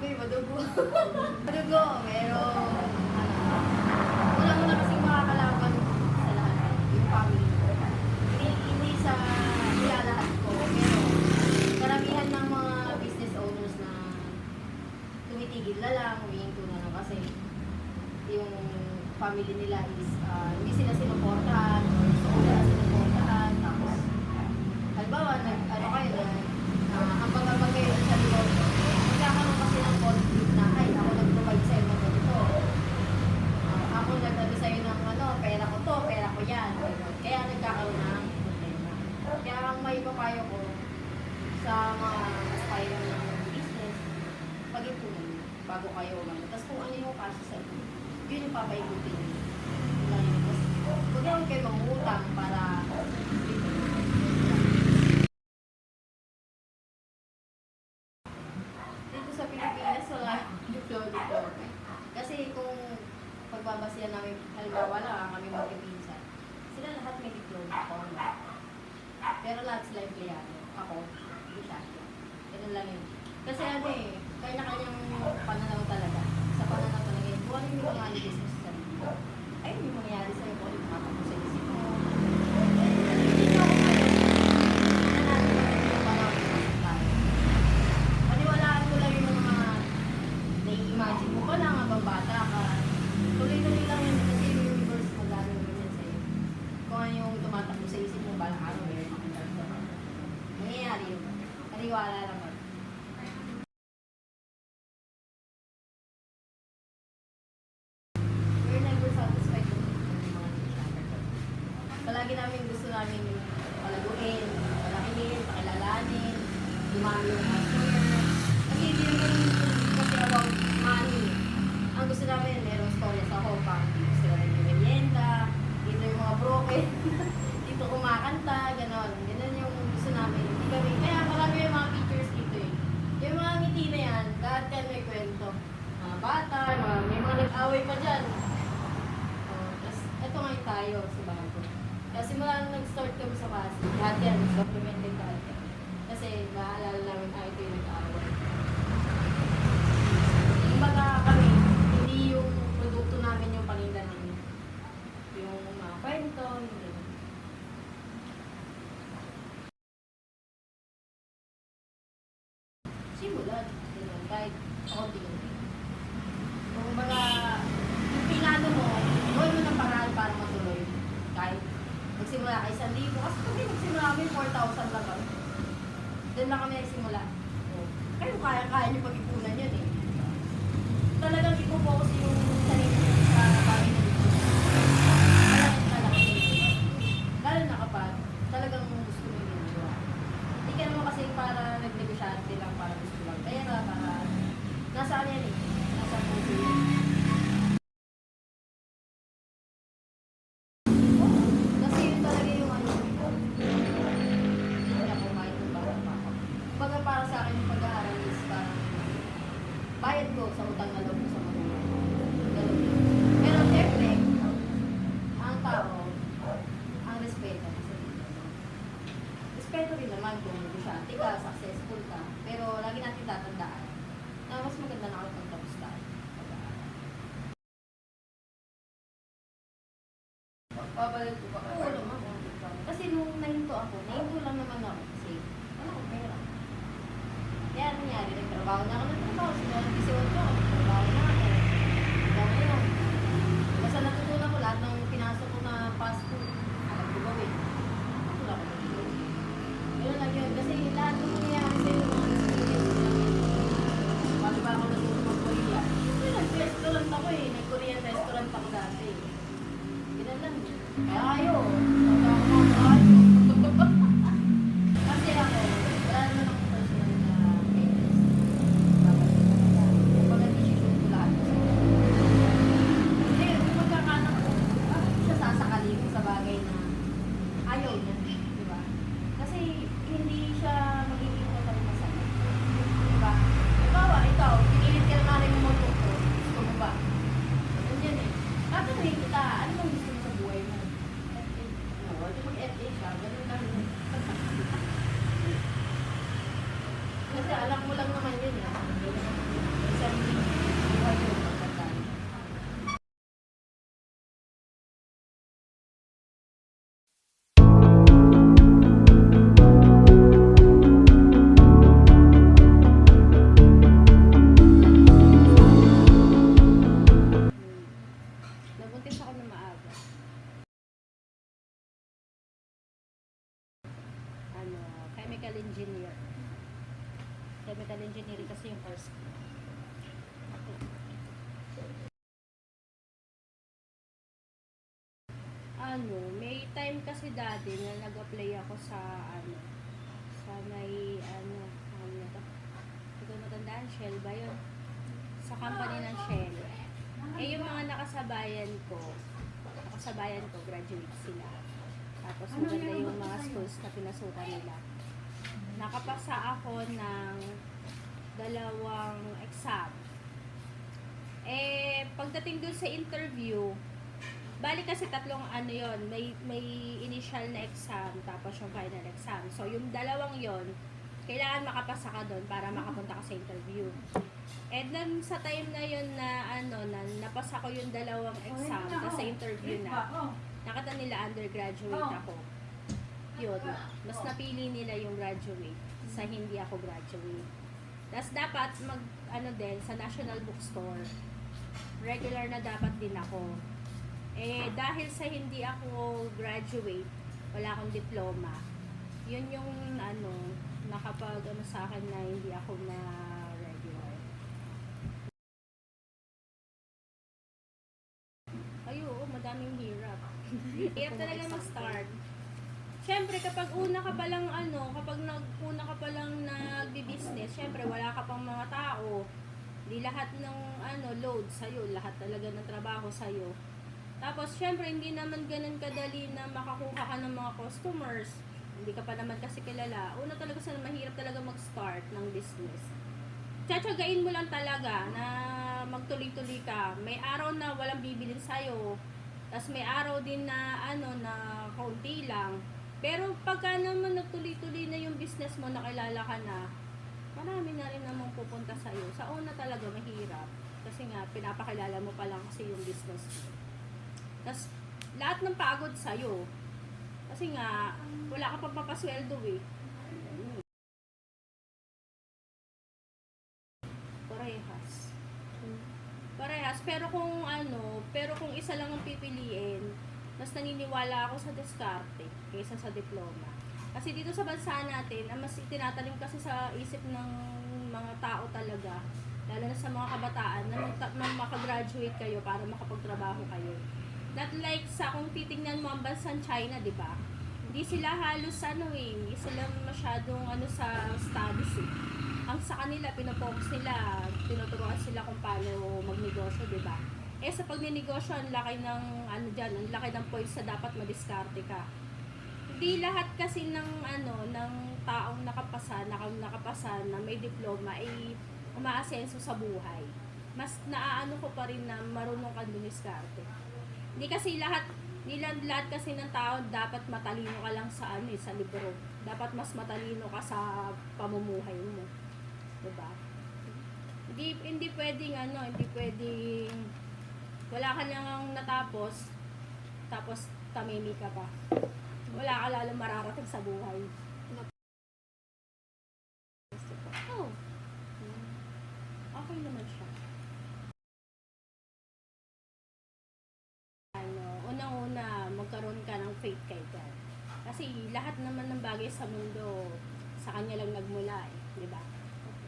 may madugo. Madugo, pero una-una kasing makakalaban sa lahat, yung family ko. Hindi sa ilalahat ko, pero karamihan ng mga business owners na tumitigil na lang, humihinto na lang kasi yung family nila is hindi sila sinuportahan or so sila sinuportahan. Tapos, halimbawa, ano kayo na ambag-ambag kayo sa likod, magkakaroon kasi ng conflict na, ay, ako nag-provide sa'yo ng ganito. Ako nagdado sa'yo ng pera ko to, pera ko yan. Kaya nagkakaroon ng problema. Kaya ang may papayo ko sa mga aspiring ng business, pag-ipunan nyo bago kayo umano. Tapos kung ano yung kaso sa inyo, yun yung papaikutin nyo. Tapos, huwag naman kayo mangutang para dito sa Pilipinas, wala dito. Kasi kung pagbabasihan namin, halimbawa lang kami magpipinsan, sila lahat may diploma, ako wala. Pero lahat sila empleyado. Ako, hindi siya. Ganun lang yun. Kasi kanya-kanyang pananaw talaga. Sa pananaw talaga yun. Kung ano yung mga business sa sarili mo. Ayun yung mangyayari sa'yo kung ano yung makapag sa isip mo. Hindi ako kayo. Hindi na natin yung panahon tayo. Paniwalaan mo lang yung mga nai-imagine mo pa lang habang bata ka. Tuloy-tuloy lang yun kasi yung universe magano mo yan sa'yo. Kung ano yung tumatakbo sa isip mo, balang araw meron akong ganda. Mangyayari yun. Paniwala lang ako. We're never satisfied with yung mga nag-shopper. Palagi namin gusto namin palaguin, palakihin, pakilalanin, dumami yung customer. Kasi hindi naman kasi about money. Ang gusto namin, merong storya sa Hopang. Gusto namin yung merienda, dito yung mga broken, dito kumakanta, ganon. Ganon yung gusto namin. Hindi kami, kaya marami yung mga teachers dito eh. Yung mga ngiti na yan, lahat yan may kwento. Mga bata, may mga nag-away pa dyan. Tapos, eto ngayon tayo sa bago. Kaya simula nung nag-start kami sa base, lahat yan, documented lahat yan. Kasi naalala namin, ito yung nag-away. Yung baga kami, hindi yung produkto namin yung paninda namin. Yung mga kwento, yung simulan, kahit konti. Kung baga, yung pinano mo, gawin mo ng paraan para matuloy. Kahit magsimula kay 1,000. Kasi kami nagsimula kami, 4,000 lang kami. Doon lang kami nagsimula. Kayo kaya-kaya nyo pag-ipunan yun eh. Talagang ipopokus yung sarili nyo sa bagay na dito. Lalo na kapag talagang gusto mo yung ginagawa. Hindi ka naman kasi para nag-negosyante lang, para gusto lang pera, para nasa ano yan eh, nasa puso yun. Kasi yun talaga yung hindi ako kahit ng bata pa ako. Kumbaga para sa akin yung pag-aaral is parang bayad ko sa utang na loob ko sa magulang. Ganun yun. Pero syempre, ang tao, ang respeto. Respeto rin naman kung negosyante ka, successful ka. Pero lagi natin tatandaan na mas maganda na ako pagtapos tayo. Babalik ko pa Oo naman. Kasi nung nahinto lang naman ako kasi wala akong pera. Kaya nangyari, nagtrabaho na ako ng trabaho. Simula ng 18 ako, nagtrabaho na ako. Hanggang ngayon. Basta natutunan ko lahat ng pinasok ko na fast food. Alam ko gawin. Wala ko gawin. Yun lang yun. Kasi lahat ng nangyayari sa'yo, mga experience ko lang yun. Bago ba ako natulog mag-Korea? Yun, nag-restaurant ako eh. Nag-Korean restaurant ako dati. Ganun lang. Kaya kayo. Kasi ako, wala naman akong personal na business. Kapag nag-decision ko lahat. Hindi, kung magkakanak ko, bakit siya sasakali ko sa bagay na ayaw niya, di ba? Kasi hindi siya magiging total masaya. Di ba? Ikaw, pinilit ka na rin mo magtuto. Gusto mo ba? Ganun yan eh. Tatanungin kita, ano bang gusto mo sa buhay mo? Huwag mag-FA siya, ganun lang yun. Kasi alam mo lang naman yun eh. Chemical engineering kasi yung course ko. May time kasi dati na nag-apply ako sa sa may na to? Hindi ko matandaan, Shell ba yun? Sa company ng Shell. Yung mga nakasabayan ko, graduate sila. Tapos maganda yung mga schools na pinasukan nila. Nakapasa ako ng 2 exam. Pagdating dun sa interview, bali kasi 3 yon, may initial na exam, tapos yung final exam. So, yung 2 yon, kailangan makapasa ka doon para makapunta ka sa interview. Then, sa time na yon na, na napasa ko yung 2 exam, tapos sa interview na, nakita nila undergraduate ako. Yun, mas napili nila yung graduate sa hindi ako graduate. Tapos, dapat din, sa National Bookstore, regular na dapat din ako. Dahil sa hindi ako graduate, wala akong diploma, yun yung nakapag sa akin na hindi ako na regular. Oo, madaming hirap. Hirap talaga mag-start. Syempre, kapag una ka palang nagbi-business, syempre wala ka pang mga tao. Di lahat ng load sa'yo, lahat talaga ng trabaho sa'yo. Tapos, syempre, hindi naman ganun kadali na makakuha ka ng mga customers. Hindi ka pa naman kasi kilala. Una talaga mahirap talaga mag-start ng business. Tsatsagain mo lang talaga na magtuloy-tuloy ka. May araw na walang bibilin sa'yo. Tapos may araw din na na kaunti lang. Pero pagka naman nagtuloy-tuloy na yung business mo, nakilala ka na, marami na rin namang pupunta sa'yo. Sa una talaga mahirap. Kasi nga, pinapakilala mo pa lang kasi yung business mo. Tapos, lahat ng pagod sa'yo. Kasi nga, wala ka pang papasweldo eh. Parehas. Pero kung isa lang ang pipiliin, mas naniniwala ako sa diskarte kaysa sa diploma. Kasi dito sa bansa natin, mas itinatanim kasi sa isip ng mga tao talaga, lalo na sa mga kabataan, na makagraduate kayo para makapagtrabaho kayo. Not like kung titingnan mo ang bansang China, di ba? Hindi sila halos hindi sila masyadong sa studies eh. Ang sa kanila, pinofocus nila, tinuturuan sila kung paano magnegosyo, di ba? Sa pagninegosyo, ang laki ng ang laki ng points na dapat madiskarte ka. Hindi lahat kasi ng ng taong nakapasa na may diploma ay umaasenso sa buhay. Mas ko pa rin na marunong kang dumiskarte. Hindi lahat kasi ng tao dapat matalino ka lang sa sa libro. Dapat mas matalino ka sa pamumuhay mo. 'Di ba? Hindi pwedeng wala ka nang natapos tapos tamimi ka pa. Wala ka lalong mararating sa buhay. Okay naman siya. Unang-una, magkaroon ka ng faith kay God. Kasi lahat naman ng bagay sa mundo, sa Kanya lang nagmula di ba?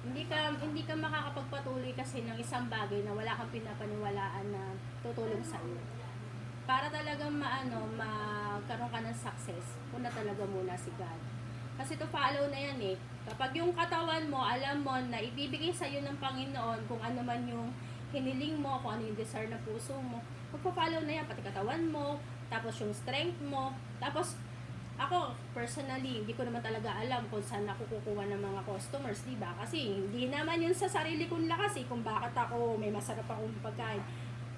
Hindi ka makakapagpatuloy kasi ng isang bagay na wala kang pinapaniwalaan na tutulong sa iyo. Para talagang magkaroon ka ng success, una talaga muna si God. Kasi to follow na yan eh. Kapag yung katawan mo, alam mo na ibibigay sa iyo ng Panginoon kung ano man yung hiniling mo, kung ano yung desire ng puso mo, magpa-follow na yan, pati katawan mo, tapos yung strength mo, tapos ako, personally, hindi ko naman talaga alam kung saan ako kukuha ng mga customers, diba? Kasi hindi naman yun sa sarili kong lakas kung bakit ako may masarap akong pagkain.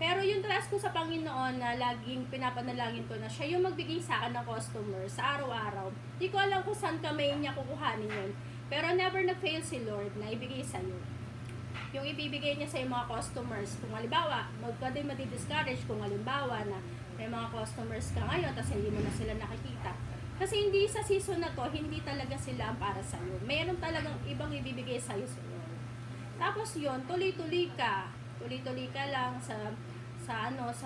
Pero yung trust ko sa Panginoon na laging pinapanalangin ko na siya yung magbigay sa akin ng customers sa araw-araw. Hindi ko alam kung saan kamay niya kukuhanin yun. Pero never na-fail si Lord na ibigay sa'yo. Yung ibibigay niya sa yung mga customers. Kung halimbawa, ka din madi-discourage kung halimbawa na may mga customers ka ngayon tapos hindi mo na sila nakikita. Kasi hindi sa season na to, hindi talaga sila ang para sa'yo. Mayroon talagang ibang ibibigay sa'yo sa Lord. Tapos yun, tuloy-tuloy ka. Tuloy-tuloy ka lang sa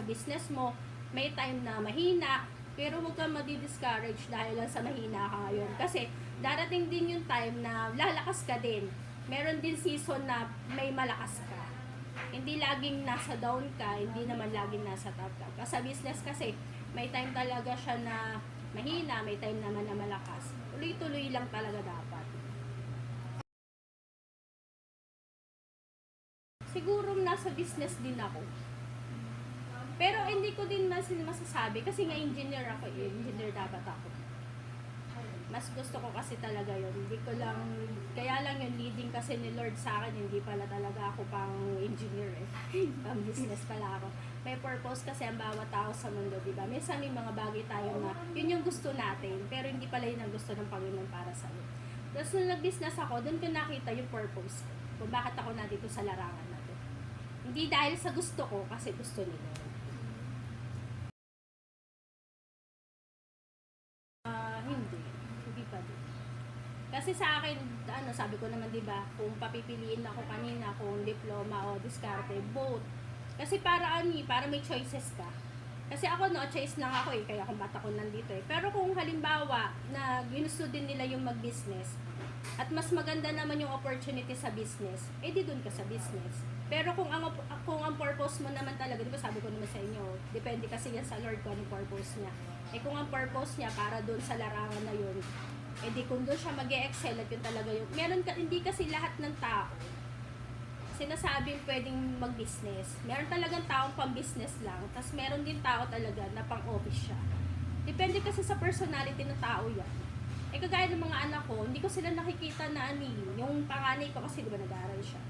business mo. May time na mahina, pero huwag kang madi-discourage dahil lang sa mahina ka ngayon. Kasi darating din yung time na lalakas ka din. meron din season na may malakas ka. Hindi laging nasa down ka, hindi naman laging nasa top ka. Kasi sa business kasi, may time talaga siya na mahina, may time naman na malakas. Tuloy-tuloy lang talaga dapat. Siguro nasa business din ako. Pero hindi ko din masasabi kasi nga engineer ako, engineer dapat ako. Mas gusto ko kasi talaga yun. Hindi ko lang, kaya lang yung leading kasi ni Lord sa akin, hindi pala talaga ako pang engineer eh. Pang business pala ako. May purpose kasi ang bawat tao sa mundo, di ba? Minsan may mga bagay tayo na yun yung gusto natin, pero hindi pala yun ang gusto ng Panginoon para sa iyo. Tapos nung nag-business ako, doon ko nakita yung purpose ko. Kung bakit ako nandito sa larangan na to. Hindi dahil sa gusto ko, kasi gusto ni Lord. Hindi pa din. Kasi sa akin, sabi ko naman 'di ba, kung papipiliin ako kanina kung diploma o diskarte, both. Kasi para may choices ka. Kasi ako no choice lang ako eh, kaya kung bata ko nandito eh. Pero kung halimbawa na ginusto din nila yung mag-business at mas maganda naman yung opportunity sa business, eh di doon ka sa business. Pero kung ang purpose mo naman talaga, di ba sabi ko naman sa inyo, depende kasi yan sa Lord kung anong purpose niya. Eh kung ang purpose niya para doon sa larangan na yun, eh di kung doon siya mag-e-excel at yun talaga yun. Hindi kasi lahat ng tao sinasabing pwedeng mag-business. Meron talagang taong pang-business lang, tapos meron din tao talaga na pang-office siya. Depende kasi sa personality ng tao yan. Eh kagaya ng mga anak ko, hindi ko sila nakikita na yung panganay ko kasi di ba nag-aaral siya.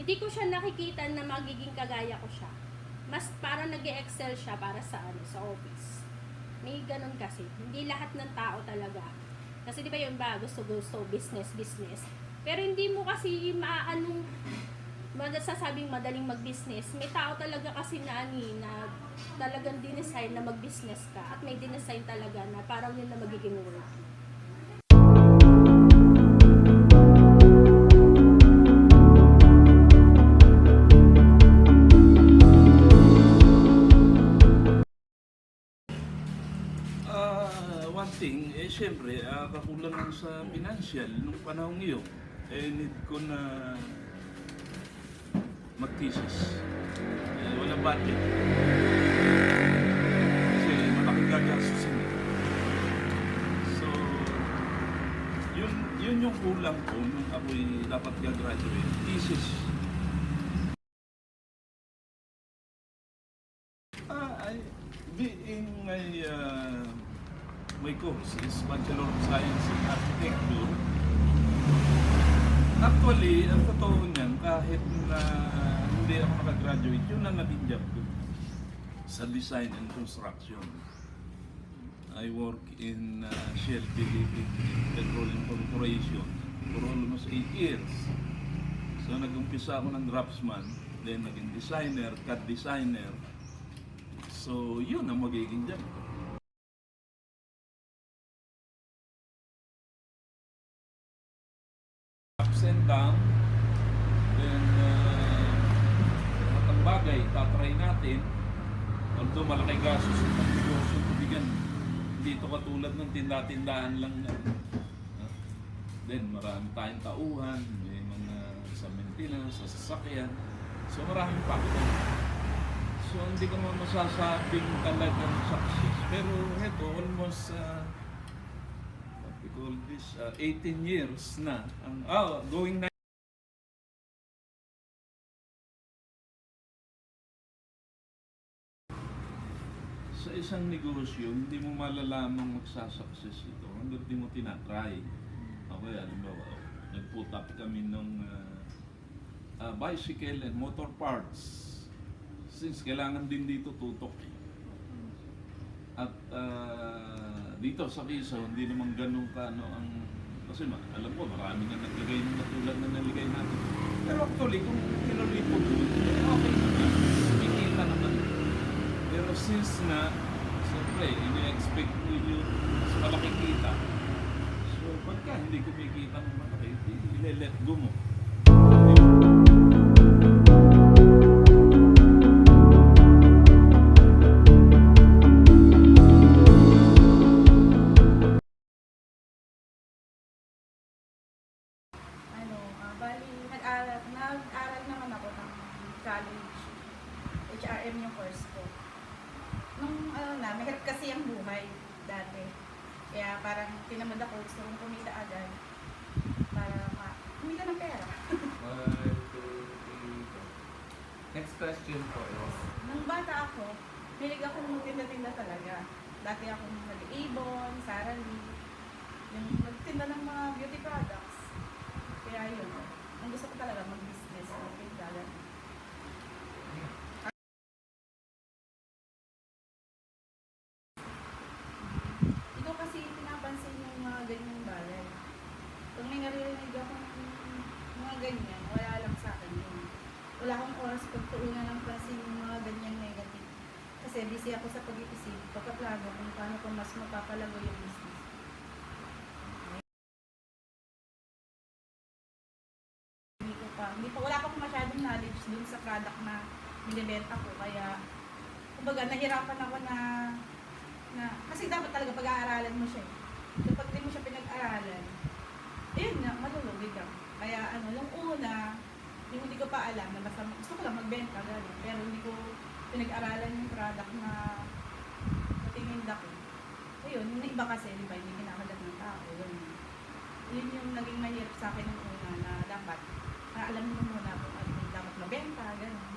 Hindi ko siya nakikita na magiging kagaya ko siya. Mas parang nag-e-excel siya para sa sa office. May ganun kasi. Hindi lahat ng tao talaga. Kasi di ba yun ba, gusto, business. Pero hindi mo kasi masasabing madaling mag-business. May tao talaga kasi na talagang dinesign na mag-business ka. At may dinesign talaga na parang yun na magiging work. One thing, syempre, kakulangan sa financial nung panahon iyon. Need ko na mag-thesis. Walang budget. Kasi malaking gagastusin. So, yun yung kulang ko nung ako'y dapat gagraduate. Thesis. My course is Bachelor of Science in Architecture. Actually, ang totoo niyan, kahit na hindi ako nakagraduate, yun ang naging job ko sa design and construction. I work in Shell Philippines Petroleum Corporation for almost 8 years. So nag-umpisa ako ng draftsman, then naging designer, CAD designer. So yun ang magiging job ko. Ups and down, then ang bagay, tatry natin, although malaki gastos yung pag-negosyo tubigan, hindi ito katulad ng tinda-tindahan lang na. Then marami tayong tauhan, may mga sa maintenance, sa sasakyan, so maraming factor. So hindi ko naman masasabing talagang success, pero ito almost call this 18 years na going na sa isang negosyo hindi mo malalamang magsasucess ito hanggang di mo tinatry. Okay, halimbawa nag-put up kami ng bicycle and motor parts since kailangan din dito tutok at dito sa Quezon, hindi naman ganun ang kasi alam ko marami nga naglagay ng katulad na naligay natin. Pero actually, kung tinuloy po doon, okay naman, kumikita naman. Pero since na, siyempre, ini-expect mo yung mas malaki kita. So, pagka hindi kumikita ng malaki, ile-let go mo. Bali, college. HRM yung course ko. Nung mahirap kasi ang buhay dati. Kaya parang tinamad ako, gusto kong kumita agad para kumita ng pera. 1, 2, 3, 4. Next question po is, Nung bata ako, hilig ako magtinda-tinda talaga. Dati akong nag-Avon, Sara Lee, yung magtinda ng mga beauty products. Kaya yun, ang gusto ko talaga mag-business, magtinda. Hindi ko kasi pinapansin yung mga ganyang bagay. Kung may naririnig ako ng mga ganyan, wala lang sa akin yun. Wala akong oras pagtuunan ng pansin yung mga ganyang negative. Kasi busy ako sa pag-iisip, pagkaplano kung paano ko mas mapapalago yung business. Wala akong masyadong knowledge dun sa product na binibenta ko. Kaya, kumbaga, nahirapan ako na kasi dapat talaga pag-aaralan mo siya. Kapag di mo siya pinag-aralan, ayun nga, malulugi ka. Kaya yung una, hindi ko pa alam na basta gusto ko lang magbenta, gano'n. Pero hindi ko pinag-aralan yung product na natinginda ko. Ayun, yung iba kasi, di ba, hindi kinakagat ng tao, gano'n. Yun yung naging mahirap sa akin ng una na dapat alam mo muna kung ano yung dapat mabenta, gano'n.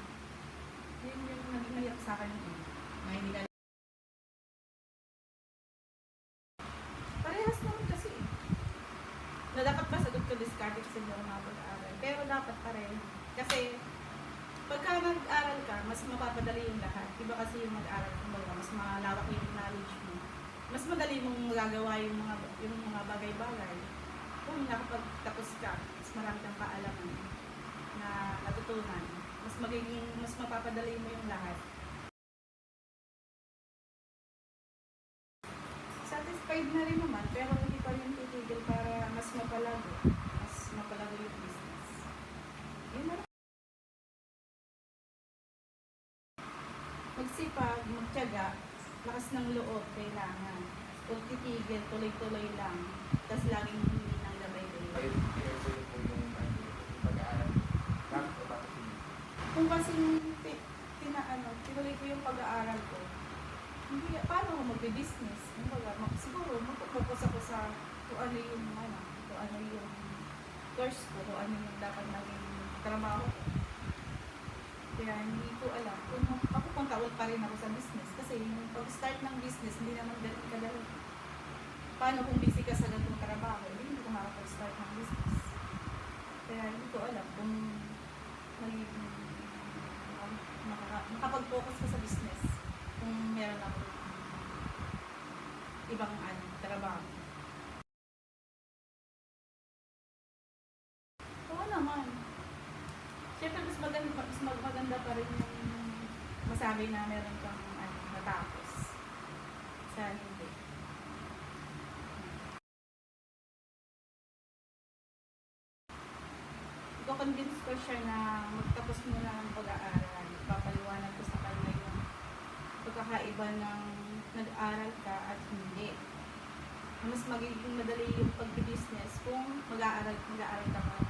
Yun yung naging mahirap sa akin ng una. Na hindi ka parehas naman kasi na dapat ba sagot ko discard kasi hindi ako nakapag-aaral. Pero dapat pa rin. Kasi pagka nag-aral ka, mas mapapadali yung lahat. Iba kasi yung mag-aral, kumbaga, mas malawak yung knowledge mo. Mas madali mong magagawa yung mga bagay-bagay. Kung nakapagtapos ka, mas marami kang kaalaman na natutunan. Mas mapapadali mo yung lahat. Satisfied na rin naman, pero hindi pa rin titigil para mas mapalago yung business. Yun na lang. Magsipag, magtiyaga, lakas ng loob, kailangan. Huwag titigil, tuloy-tuloy lang. Tapos laging hindi ng gabay-gabay. kayo pinag-ulit po yung pag-aaral. Bakit o bakit hindi? Kung kasi tinuloy ko yung pag-aaral ko, hindi, paano ako mag-business? Siguro, mag-focus ako sa kung ano yung course ko, kung ano yung dapat maging trabaho ko. Kaya hindi ko alam. Kung mapupunta pa rin ako sa business, kasi yung pag-start ng business, hindi naman ganun kadali. Paano kung busy ka sa ganung trabaho, hindi ko makapag-start ng business. Kaya hindi ko alam kung makapag-focus ka sa business kung meron ako ibang trabaho. Oo naman. Siyempre, mas maganda pa rin yung masabi na meron kang natapos sa hindi. Iko-convince ko siya na magtapos muna ng pag-aaral. Papaliwanag ko sa kanya yung pagkakaiba ng nag-aaral ka at hindi. Mas magiging madali yung pag-business kung mag-aaral ka pa